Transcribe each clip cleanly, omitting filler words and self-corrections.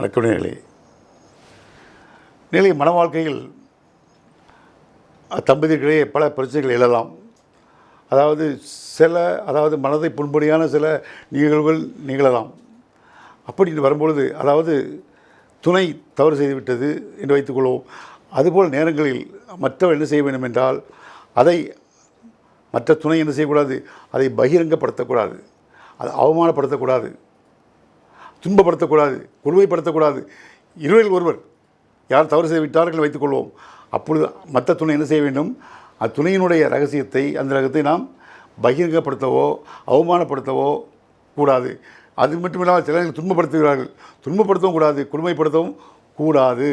வணக்கம் நிலை மன வாழ்க்கையில் தம்பதிகளிடையே பல பிரச்சனைகள் எழலாம். அதாவது மனதை புண்படியான சில நிகழ்வுகள் நிகழலாம். அப்படின்னு வரும்பொழுது துணை தவறு செய்துவிட்டது என்று வைத்துக்கொள்வோம். அதுபோல் நேரங்களில் மற்றவர் என்ன செய்ய வேண்டும் என்றால், அதை மற்ற துணை என்ன செய்யக்கூடாது, அதை பகிரங்கப்படுத்தக்கூடாது, அதை அவமானப்படுத்தக்கூடாது, துன்பப்படுத்தக்கூடாது, கொடுமைப்படுத்தக்கூடாது. இருவரில் ஒருவர் யார் தவறு செய்து விட்டார்கள் வைத்துக்கொள்வோம். அப்பொழுது மற்ற துணை என்ன செய்ய வேண்டும், அத்துணையினுடைய ரகசியத்தை, அந்த ரகத்தை நாம் பகிரங்கப்படுத்தவோ அவமானப்படுத்தவோ கூடாது. அது மட்டும் இல்லாமல் சிலர்கள் துன்பப்படுத்துகிறார்கள், துன்பப்படுத்தவும் கூடாது, கொடுமைப்படுத்தவும் கூடாது.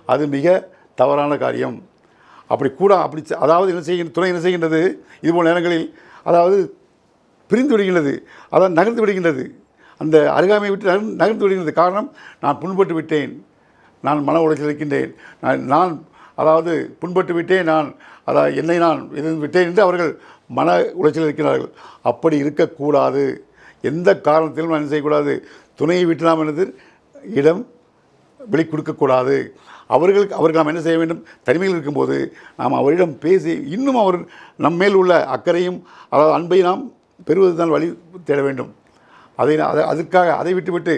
அது மிக தவறான காரியம். அதாவது துணை என்ன செய்கின்றது, இதுபோல் நேரங்களில் பிரிந்து விடுகின்றது, நகர்ந்து விடுகின்றது, அந்த அருகாமையை விட்டு நகர்ந்து விடுகின்றது. காரணம், நான் புண்பட்டு விட்டேன், நான் மன உளைச்சல் இருக்கின்றேன், நான் புண்பட்டு விட்டேன், என்னை நான் விட்டேன் என்று அவர்கள் மன உளைச்சல் இருக்கிறார்கள். அப்படி இருக்கக்கூடாது. எந்த காரணத்திலும் நான் செய்யக்கூடாது. துணையை விட்டு நாம் இடம் விலை கொடுக்கக்கூடாது. அவர்கள் நாம் என்ன செய்ய வேண்டும், தனிமையில் இருக்கும்போது நாம் அவரிடம் பேசி இன்னும் அவர் நம்மேல் உள்ள அக்கறையும் அன்பை நாம் பெறுவது தான் வழி தேட வேண்டும். அதற்காக அதை விட்டுவிட்டு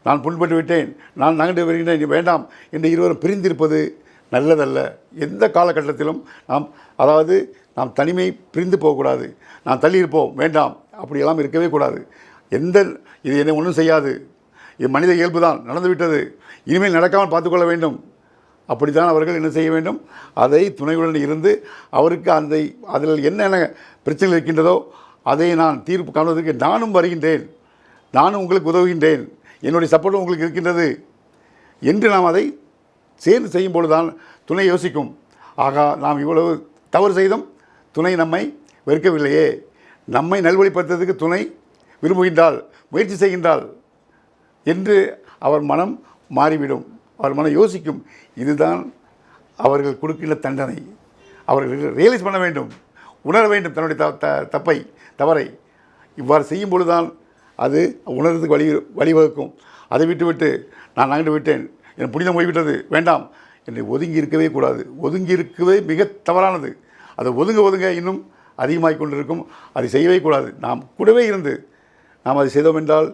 நான் புண்பட்டு விட்டேன், நான் நகர்ந்து வருகின்றேன், வேண்டாம் என்று இருவரும் பிரிந்திருப்பது நல்லதல்ல. எந்த காலகட்டத்திலும் நாம் தனிமை பிரிந்து போகக்கூடாது. நாம் தள்ளியிருப்போம், வேண்டாம், அப்படியெல்லாம் இருக்கவே கூடாது. இது என்னை ஒன்றும் செய்யாது, இது மனித இயல்பு தான், நடந்துவிட்டது, இனிமேல் நடக்காமல் பார்த்துக்கொள்ள வேண்டும். அப்படித்தான் அவர்கள் என்ன செய்ய வேண்டும், அதை துணையுடன் இருந்து அவருக்கு அதில் என்னென்ன பிரச்சனைகள் இருக்கின்றதோ அதை நான் தீர்ப்பு காணுவதற்கு நானும் வருகின்றேன், நானும் உங்களுக்கு உதவுகின்றேன், என்னுடைய சப்போர்ட்டும் உங்களுக்கு இருக்கின்றது என்று நாம் அதை சேர்ந்து செய்யும் பொழுது தான் துணை யோசிக்கும். ஆகா, நாம் இவ்வளவு தவறு செய்தும் துணை நம்மை வெறுக்கவில்லையே, நம்மை நல்வழிப்படுத்துறதுக்கு துணை விரும்புகின்றாள், முயற்சி செய்கின்றாள் என்று அவர் மனம் மாறிவிடும், அவர் மனம் யோசிக்கும். இதுதான் அவர்கள் கொடுக்கின்ற தண்டனை. அவர்கள் ரியலைஸ் பண்ண வேண்டும், உணர வேண்டும் தன்னுடைய தவறை. இவ்வாறு செய்யும் பொழுதுதான் அது உணர்றதுக்கு வழிவகுக்கும். அதை விட்டுவிட்டு நான் நகர்ந்து விட்டேன், என் புனிதம் போய்விட்டது, வேண்டாம் என்று ஒதுங்கி இருக்கவே கூடாது. ஒதுங்கி இருக்கவே மிக தவறானது. அதை ஒதுங்க இன்னும் அதிகமாகிக் கொண்டிருக்கும். அதை செய்யவே கூடாது. நாம் கூடவே இருந்து நாம் அதை செய்தோம் என்றால்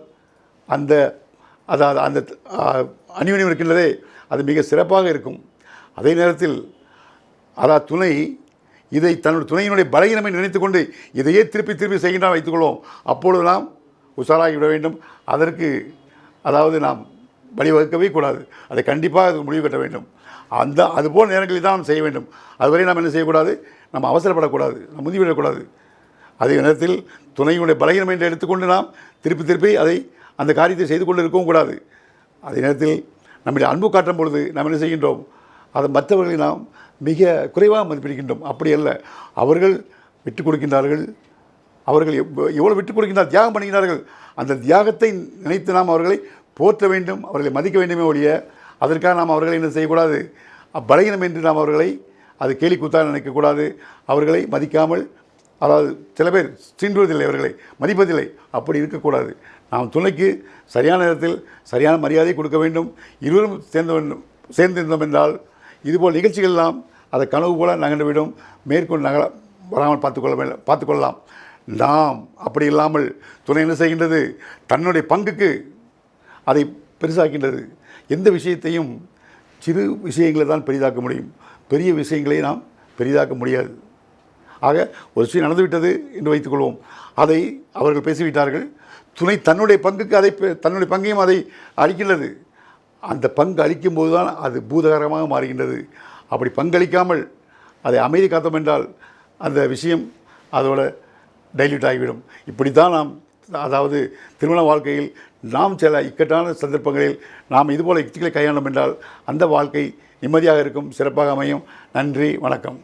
அந்த அந்யோன்யம் இருக்கின்றதே, அது மிக சிறப்பாக இருக்கும். அதே நேரத்தில் துணை இதை தன்னுடைய துணையினுடைய பலகீனமை நினைத்து கொண்டு இதையே திருப்பி செய்கின்றான் வைத்துக்கொள்வோம். அப்பொழுது நாம் உஷாராகிவிட வேண்டும். அதற்கு நாம் வழிவகுக்கவே கூடாது. அதை கண்டிப்பாக அது முடிவு கட்ட வேண்டும். அதுபோல் நேரங்களில் தான் நாம் செய்ய வேண்டும். அதுவரை நாம் என்ன செய்யக்கூடாது, நாம் அவசரப்படக்கூடாது, நாம் முந்திவிடக்கூடாது. அதே நேரத்தில் துணையினுடைய பலகீனம் என்று எடுத்துக்கொண்டு நாம் திருப்பி அந்த காரியத்தை செய்து கொண்டு இருக்கவும் கூடாது. அதே நேரத்தில் நம்முடைய அன்பு காட்டும் பொழுது நாம் என்ன செய்கின்றோம், அதை மற்றவர்களை நாம் மிக குறைவாக மதிப்பிடுகின்றோம். அப்படி அல்ல, அவர்கள் விட்டுக் கொடுக்கின்றார்கள், அவர்கள் எவ்வளோ விட்டுக் கொடுக்கின்றார், தியாகம் பண்ணுகிறார்கள். அந்த தியாகத்தை நினைத்து நாம் அவர்களை போற்ற வேண்டும், அவர்களை மதிக்க வேண்டுமே ஒழிய அதற்காக நாம் அவர்களை என்ன செய்யக்கூடாது, பலகீனம் என்று நாம் அவர்களை அது கேலி கூத்தாக நினைக்கக்கூடாது. அவர்களை மதிக்காமல், சில பேர் சீண்டுவதில்லை, அவர்களை மதிப்பதில்லை, அப்படி இருக்கக்கூடாது. நாம் துணைக்கு சரியான நேரத்தில் சரியான மரியாதை கொடுக்க வேண்டும். இருவரும் சேர்ந்திருந்தோம் என்றால் இதுபோல் நிகழ்ச்சிகள் எல்லாம் அதை கனவு போல நகர்ந்துவிடும். மேற்கொண்டு வராமல் பார்த்துக்கொள்ளலாம். நாம் அப்படி இல்லாமல் துணை என்ன செய்கின்றது, தன்னுடைய பங்குக்கு அதை பெருசாக்கின்றது. எந்த விஷயத்தையும் சிறு விஷயங்களை தான் பெரிதாக்க முடியும், பெரிய விஷயங்களை நாம் பெரிதாக்க முடியாது. ஆக ஒரு விஷயம் நடந்துவிட்டது என்று வைத்துக்கொள்வோம், அதை அவர்கள் பேசிவிட்டார்கள். துணை தன்னுடைய பங்குக்கு தன்னுடைய பங்கையும் அதை அளிக்கின்றது. அந்த பங்கு அளிக்கும்போது தான் அது பூதகரமாக மாறுகின்றது. அப்படி பங்களிக்காமல் அதை அமைதி காத்தோம் என்றால் அந்த விஷயம் அதோட டைல்யூட் ஆகிவிடும். இப்படி தான் நாம் திருமண வாழ்க்கையில் நாம் சில இக்கட்டான சந்தர்ப்பங்களில் நாம் இதுபோல் யுக்திகளை கையாண்டோம் என்றால் அந்த வாழ்க்கை நிம்மதியாக இருக்கும், சிறப்பாக அமையும். நன்றி, வணக்கம்.